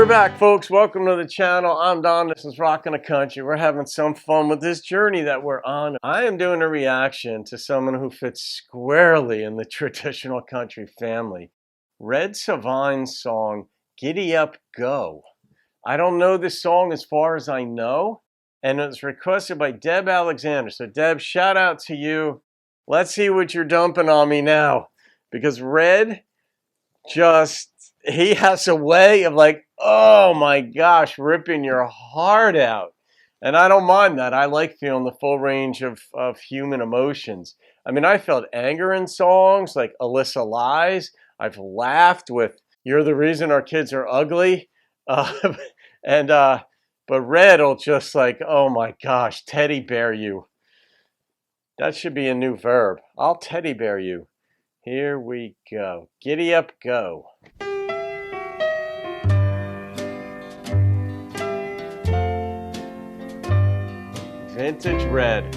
back, folks. Welcome to the channel. I'm Don. This is Rockin' the Country. We're having some fun with this journey that we're on. I am doing a reaction to someone who fits squarely in the traditional country family. Red Sovine's song, Giddy-Up, Go. I don't know this song as far as I know, and it was requested by Deb Alexander. So Deb, shout out to you. Let's see what you're dumping on me now, because Red he has a way of like, oh my gosh, ripping your heart out. And I don't mind that. I like feeling the full range of human emotions. I mean, I felt anger in songs like Alyssa Lies. I've laughed with You're the Reason Our Kids Are Ugly. But Red will just like, oh my gosh, teddy bear you. That should be a new verb. I'll teddy bear you. Here we go. Giddy up, go. Vintage Red.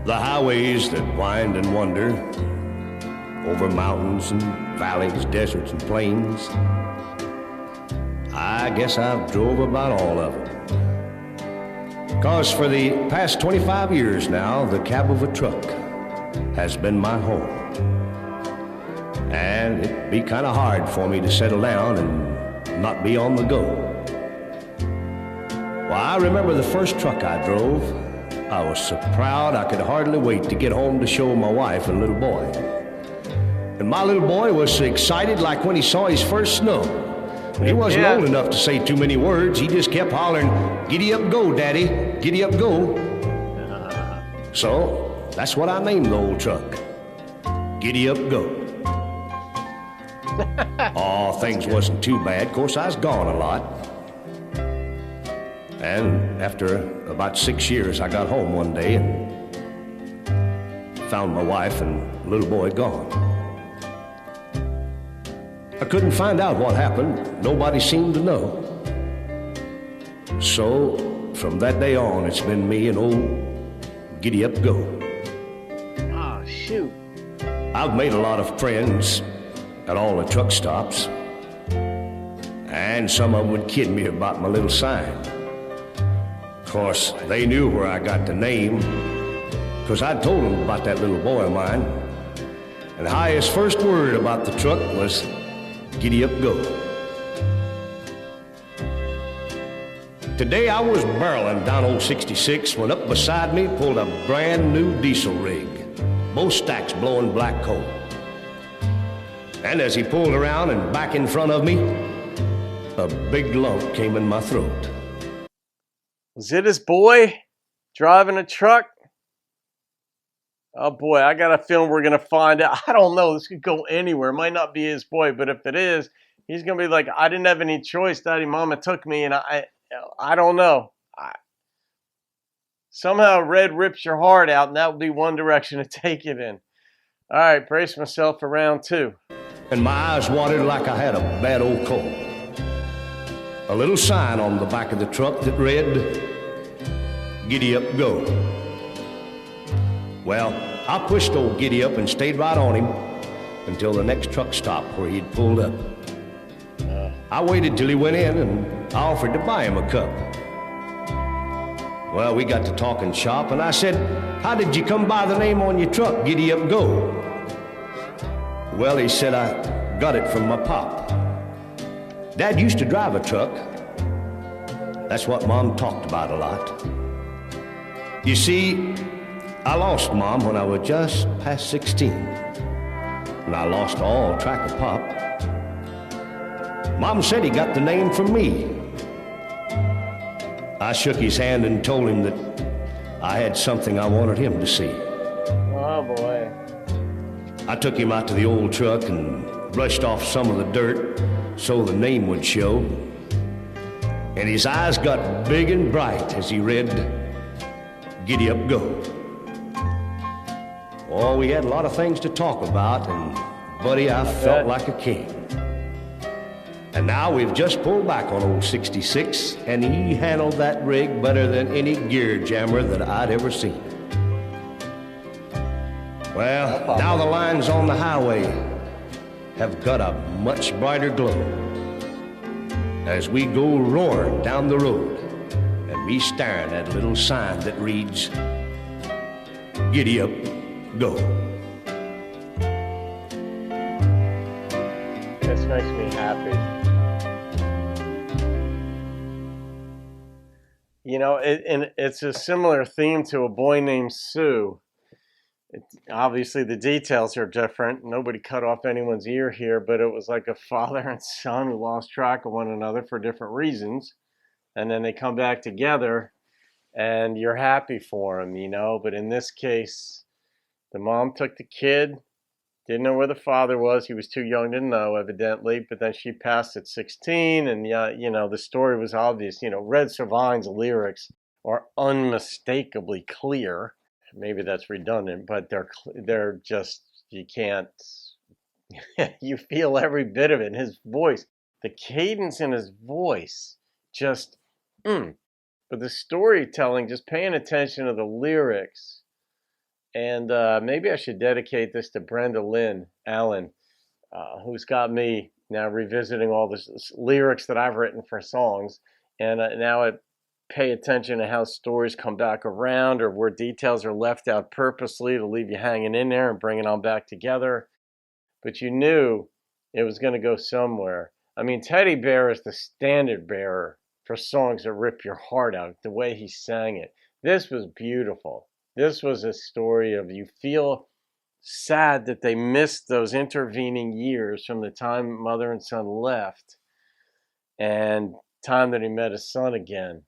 The highways that wind and wander over mountains and valleys, deserts and plains, I guess I've drove about all of them. 'Cause for the past 25 years now, the cab of a truck has been my home. And it'd be kind of hard for me to settle down and not be on the go. Well, I remember the first truck I drove. I was so proud I could hardly wait to get home to show my wife and little boy. And my little boy was so excited like when he saw his first snow. He wasn't old enough to say too many words. He just kept hollering, "Giddy up, go, Daddy, giddy up, go." So that's what I named the old truck, Giddy Up, Go. Oh, things wasn't too bad. Of course, I was gone a lot. And after about 6 years, I got home one day and found my wife and little boy gone. I couldn't find out what happened. Nobody seemed to know. So from that day on, it's been me and old Giddy Up, Go. Oh, shoot. I've made a lot of friends at all the truck stops, and some of them would kid me about my little sign. Of course, they knew where I got the name, because I told them about that little boy of mine, and how his first word about the truck was, "Giddy up, go." Today I was barreling down old 66 when up beside me pulled a brand new diesel rig, both stacks blowing black coal. And as he pulled around and back in front of me, a big lump came in my throat. Was it his boy driving a truck? Oh boy, I got a feeling we're going to find out. I don't know. This could go anywhere. It might not be his boy, but if it is, he's going to be like, I didn't have any choice. Daddy, Mama took me, and I don't know. Somehow Red rips your heart out, and that would be one direction to take it in. All right, brace myself for round two. And my eyes watered like I had a bad old cold. A little sign on the back of the truck that read, "Giddy up, go." Well, I pushed old Giddy Up and stayed right on him until the next truck stop where he'd pulled up. I waited till he went in and I offered to buy him a cup. Well, we got to talking shop and I said, "How did you come by the name on your truck, Giddy Up, Go?" Well, he said, "I got it from my pop. Dad used to drive a truck. That's what Mom talked about a lot. You see, I lost Mom when I was just past 16, and I lost all track of Pop. Mom said he got the name from me." I shook his hand and told him that I had something I wanted him to see. Oh boy. I took him out to the old truck and brushed off some of the dirt so the name would show. And his eyes got big and bright as he read, "Giddy up, go." Oh, we had a lot of things to talk about, and buddy, I felt like a king. And now we've just pulled back on old 66, and he handled that rig better than any gear jammer that I'd ever seen. Well, now the line's on the highway, have got a much brighter glow as we go roaring down the road, and me staring at a little sign that reads, Giddy up, go. This makes me happy. You know, it's a similar theme to A Boy Named Sue. Obviously, the details are different. Nobody cut off anyone's ear here, but it was like a father and son who lost track of one another for different reasons. And then they come back together, and you're happy for them, you know. But in this case, the mom took the kid, didn't know where the father was. He was too young to know, evidently. But then she passed at 16, and yeah, you know, the story was obvious. You know, Red Sovine's lyrics are unmistakably clear. Maybe that's redundant, but they're just, you can't, you feel every bit of it in his voice. The cadence in his voice, just, But the storytelling, just paying attention to the lyrics. And maybe I should dedicate this to Brenda Lynn Allen, who's got me now revisiting all the lyrics that I've written for songs. And now I pay attention to how stories come back around, or where details are left out purposely to leave you hanging in there and bring it on back together. But you knew it was going to go somewhere. I mean, Teddy Bear is the standard bearer for songs that rip your heart out, the way he sang it. This was beautiful. This was a story of, you feel sad that they missed those intervening years from the time mother and son left and time that he met his son again.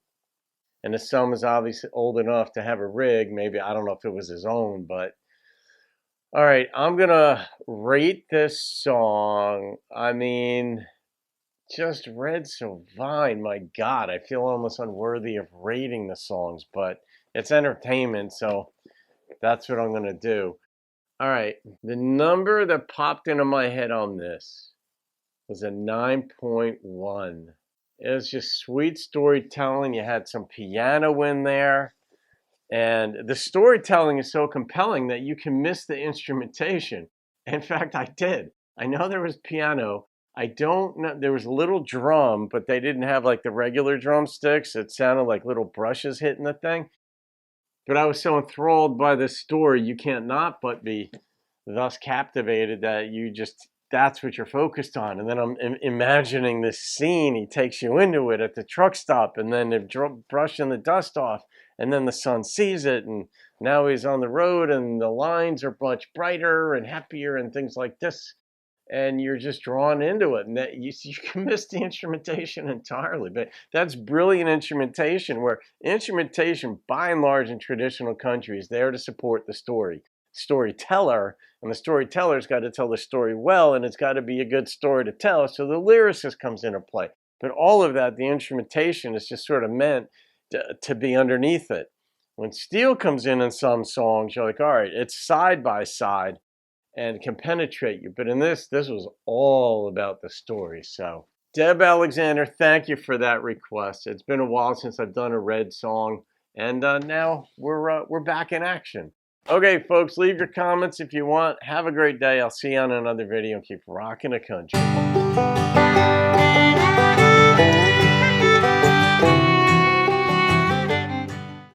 And his son was obviously old enough to have a rig. Maybe, I don't know if it was his own, but all right, I'm going to rate this song. I mean, just Red Sovine, my God, I feel almost unworthy of rating the songs, but it's entertainment, so that's what I'm going to do. All right, the number that popped into my head on this was a 9.1. It was just sweet storytelling. You had some piano in there. And the storytelling is so compelling that you can miss the instrumentation. In fact, I did. I know there was piano. I don't know. There was a little drum, but they didn't have like the regular drumsticks. It sounded like little brushes hitting the thing. But I was so enthralled by this story, you can't not but be thus captivated that you just, that's what you're focused on. And then I'm imagining this scene. He takes you into it at the truck stop, and then they're brushing the dust off, and then the son sees it, and now he's on the road, and the lines are much brighter and happier and things like this. And you're just drawn into it, and that you can miss the instrumentation entirely. But that's brilliant instrumentation, where instrumentation, by and large, in traditional country, is there to support the storyteller, and the storyteller's got to tell the story well, and it's got to be a good story to tell, so the lyricist comes into play. But all of that, the instrumentation is just sort of meant to be underneath it. When steel comes in some songs, you're like, all right, it's side by side and can penetrate you. But in this was all about the story. So Deb Alexander, thank you for that request. It's been a while since I've done a Red song, and now we're back in action. Okay, folks, leave your comments if you want. Have a great day. I'll see you on another video, and keep rocking the country.